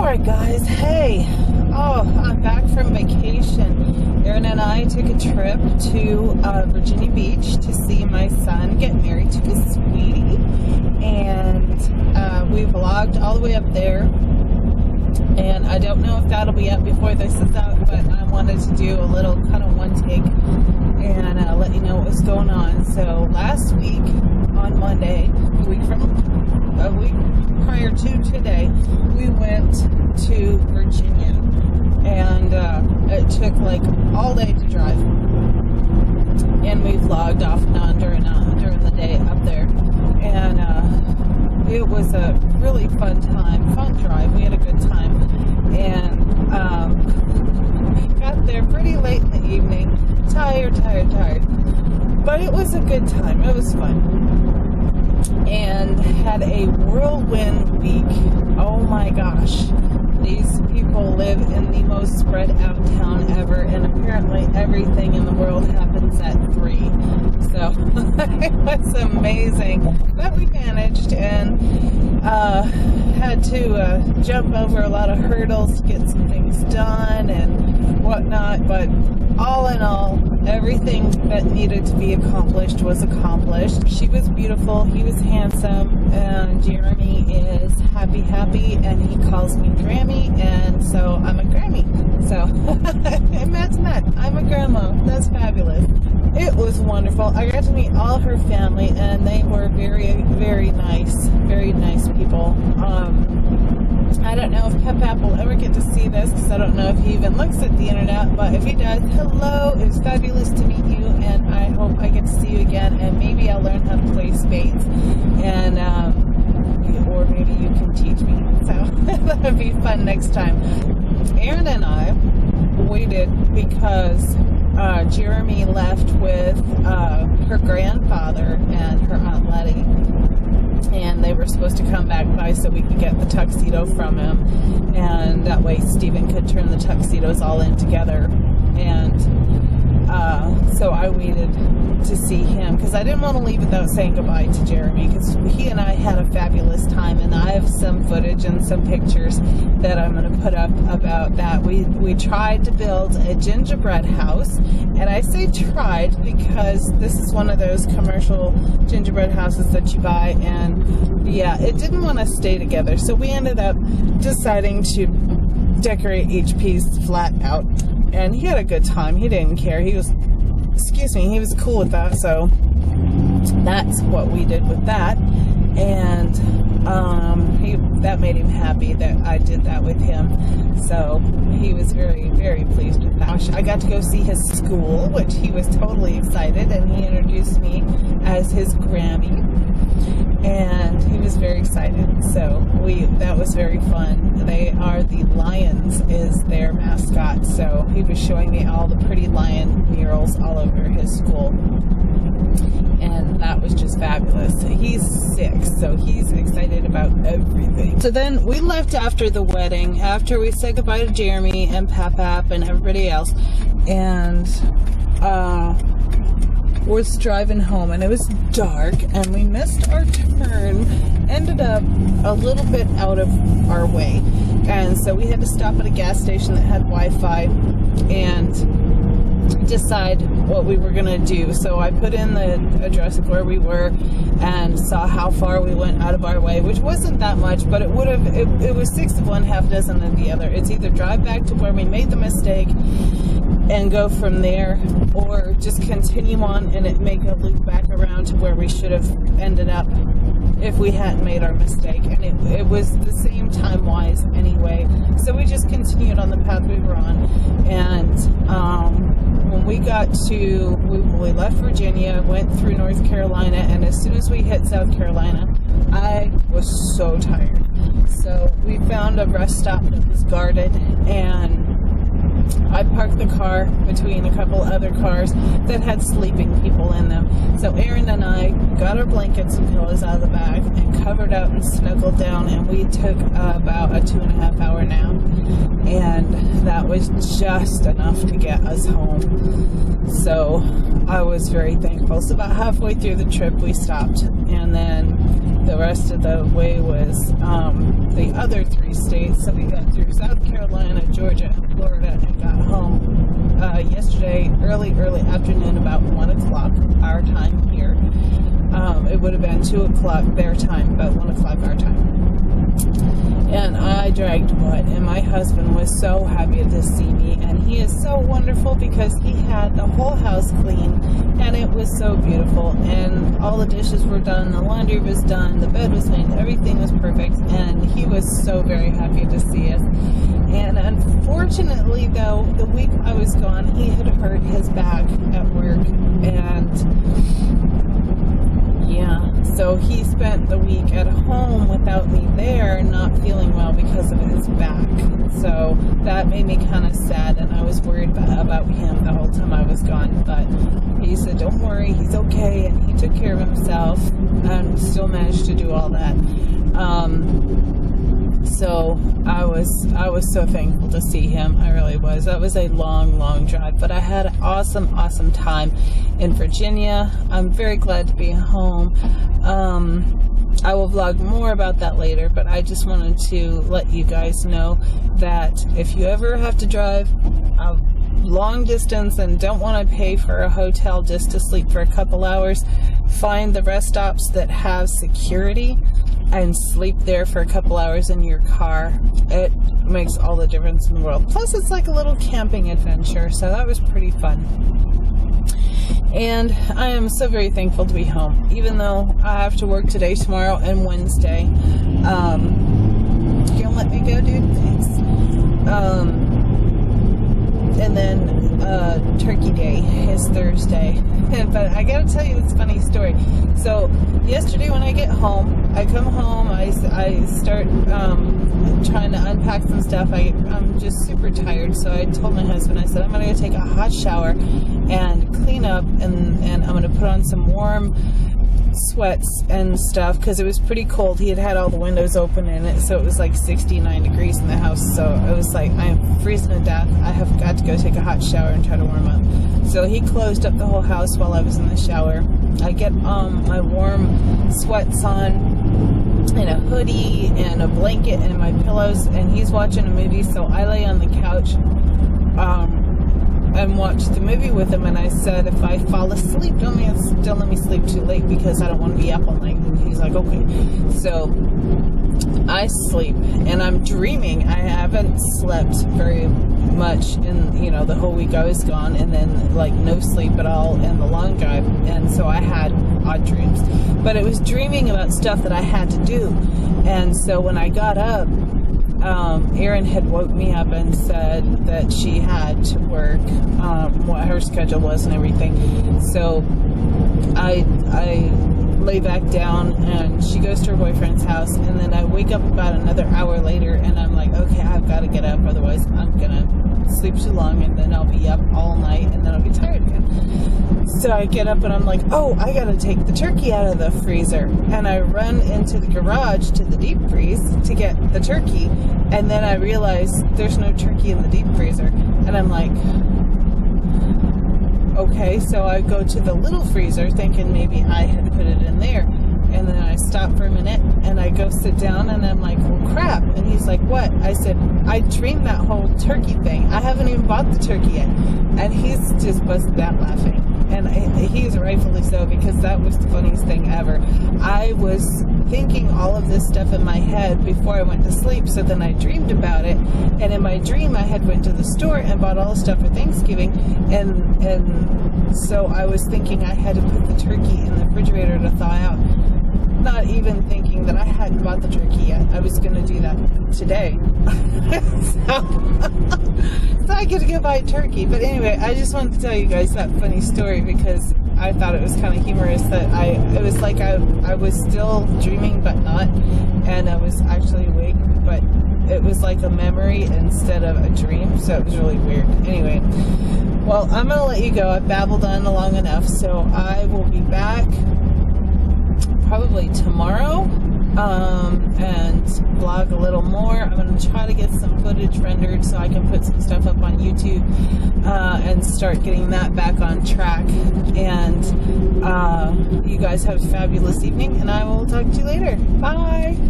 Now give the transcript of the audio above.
Alright guys, hey, I'm back from vacation. Erin and I took a trip to Virginia Beach to see my son get married to his sweetie, and we vlogged all the way up there, and I don't know if that'll be up before this is out, but I wanted to do a little kind of one take and let you know what was going on. So last week on Monday, a week prior to today, we went to Virginia, and it took like all day to drive, and we vlogged off and on during the day up there, and it was a really fun drive. We had a good time, and got there pretty late in the evening, tired, but it was a good time. It was fun, and had a whirlwind week. Oh my gosh, these people live in the most spread out town ever, and apparently everything in the world happens at 3. So it was amazing, but we managed, and had to jump over a lot of hurdles to get some things done and whatnot, but all in all, everything that needed to be accomplished was accomplished. She was beautiful, he was handsome, and Jeremy is happy, and he calls me Grammy, and so I'm a Grammy. So, and Matt's Matt, I'm a grandma. That's fabulous. It was wonderful. I got to meet all her family, and they were very nice people. I don't know if Pep will ever get to see this, because I don't know if he even looks at the internet, but if he does, hello, it was fabulous to meet you, and I hope I get to see you again, and maybe I'll learn how to play spades, and or maybe you can teach me, so that would be fun next time. Erin and I waited because Jeremy left with her grandfather and her Aunt Letty, and they were supposed to come back by so we could get the tuxedo from him, and that way Stephen could turn the tuxedos all in together. And so I waited to see him because I didn't want to leave without saying goodbye to Jeremy, because he and I had a fabulous time, and I have some footage and some pictures that I'm going to put up about that. We tried to build a gingerbread house, and I say tried because this is one of those commercial gingerbread houses that you buy, and yeah, it didn't want to stay together, so we ended up deciding to decorate each piece flat out, and he had a good time. He didn't care. He was cool with that, so that's what we did with that, and that made him happy that I did that with him, so he was very pleased with that. I got to go see his school, which he was totally excited, and he introduced me as his Grammy, and he was very excited, so that was very fun. They are the Lions is their mascot, so he was showing me all the pretty lion murals all over his school, and that was just fabulous. He's 6, so he's excited about everything. So then we left after the wedding, after we said goodbye to Jeremy and Pap and everybody else, and was driving home, and it was dark, and we missed our turn, ended up a little bit out of our way, and so we had to stop at a gas station that had Wi-Fi and decide what we were gonna do. So I put in the address of where we were and saw how far we went out of our way, which wasn't that much, but it was 6 of one, half dozen of the other. It's either drive back to where we made the mistake and go from there, or just continue on and make a loop back around to where we should have ended up if we hadn't made our mistake, and it was the same time-wise anyway, so we just continued on the path we were on. And when we got to, we left Virginia, went through North Carolina, and as soon as we hit South Carolina, I was so tired, so we found a rest stop that was guarded, and I parked the car between a couple other cars that had sleeping people in them. So Erin and I got our blankets and pillows out of the back and covered up and snuggled down, and we took about a 2.5 hour nap, and that was just enough to get us home. So I was very thankful. So about halfway through the trip we stopped, and then the rest of the way was the other 3 states. So we got through South Carolina, Georgia, and Florida, and got home yesterday early afternoon, about 1 o'clock our time here. It would have been 2 o'clock their time, about 1 o'clock our time. And I dragged butt, and my husband was so happy to see me, and he is so wonderful because he had the whole house clean, and it was so beautiful, and all the dishes were done, the laundry was done, the bed was clean, everything was perfect, and he was so very happy to see us. And unfortunately, though, the week I was gone, he had hurt his back at work, and yeah, so he spent the week at home without me there, not feeling well because of his back. So that made me kind of sad, and I was worried about him the whole time I was gone. But he said, don't worry, he's okay, and he took care of himself and still managed to do all that. So I was so thankful to see him. I really was. That was a long drive, but I had an awesome time in Virginia. I'm very glad to be home. I will vlog more about that later, but I just wanted to let you guys know that if you ever have to drive a long distance and don't want to pay for a hotel just to sleep for a couple hours, find the rest stops that have security and sleep there for a couple hours in your car. It makes all the difference in the world. Plus, it's like a little camping adventure, so that was pretty fun. And I am so very thankful to be home, even though I have to work today, tomorrow, and Wednesday. You gonna let me go, dude? Thanks. And then Turkey Day is Thursday. But I gotta tell you this funny story. So yesterday when I get home, I come home, I start trying to unpack some stuff. I'm just super tired, so I told my husband, I said, I'm gonna go take a hot shower and clean up, and I'm gonna put on some warm sweats and stuff because it was pretty cold. He had all the windows open in it, so it was like 69 degrees in the house, so it was like, I am freezing to death. I have got to go take a hot shower and try to warm up. So he closed up the whole house while I was in the shower. I get my warm sweats on and a hoodie and a blanket and my pillows, and he's watching a movie, so I lay on the couch and watch the movie with him, and I said, if I fall asleep, don't let me sleep too late because I don't want to be up all night. And he's like, okay. So I sleep, and I'm dreaming. I haven't slept very much in, you know, the whole week I was gone, and then like no sleep at all in the long drive, and so I had odd dreams. But it was dreaming about stuff that I had to do, and so when I got up, Erin had woke me up and said that she had to work, what her schedule was and everything. So I lay back down, and she goes to her boyfriend's house, and then I wake up about another hour later, and I'm like, okay, I've got to get up, otherwise I'm gonna sleep too long, and then I'll be up all night, and then I'll be tired again. So I get up, and I'm like, oh, I gotta take the turkey out of the freezer, and I run into the garage to the deep freeze to get the turkey, and then I realize there's no turkey in the deep freezer, and I'm like, okay, so I go to the little freezer thinking maybe I had put it in there, and then I stop for a minute and I go sit down, and I'm like, well crap, and he's like, what? I said, I dreamed that whole turkey thing. I haven't even bought the turkey yet. And he's just busted out laughing, and he's rightfully so, because that was the funniest thing ever. I was thinking all of this stuff in my head before I went to sleep, so then I dreamed about it, and in my dream I had went to the store and bought all the stuff for Thanksgiving, and so I was thinking I had to put the turkey in the refrigerator to thaw out, not even thinking that I hadn't bought the turkey yet. I was going to do that today. So I get to go buy a turkey. But anyway, I just wanted to tell you guys that funny story because I thought it was kind of humorous that it was like I was still dreaming but not, and I was actually awake, but it was like a memory instead of a dream, so it was really weird. Anyway, well, I'm going to let you go. I've babbled on long enough, so I will be back probably tomorrow and vlog a little more. I'm going to try to get some footage rendered so I can put some stuff up on YouTube and start getting that back on track. And you guys have a fabulous evening, and I will talk to you later. Bye!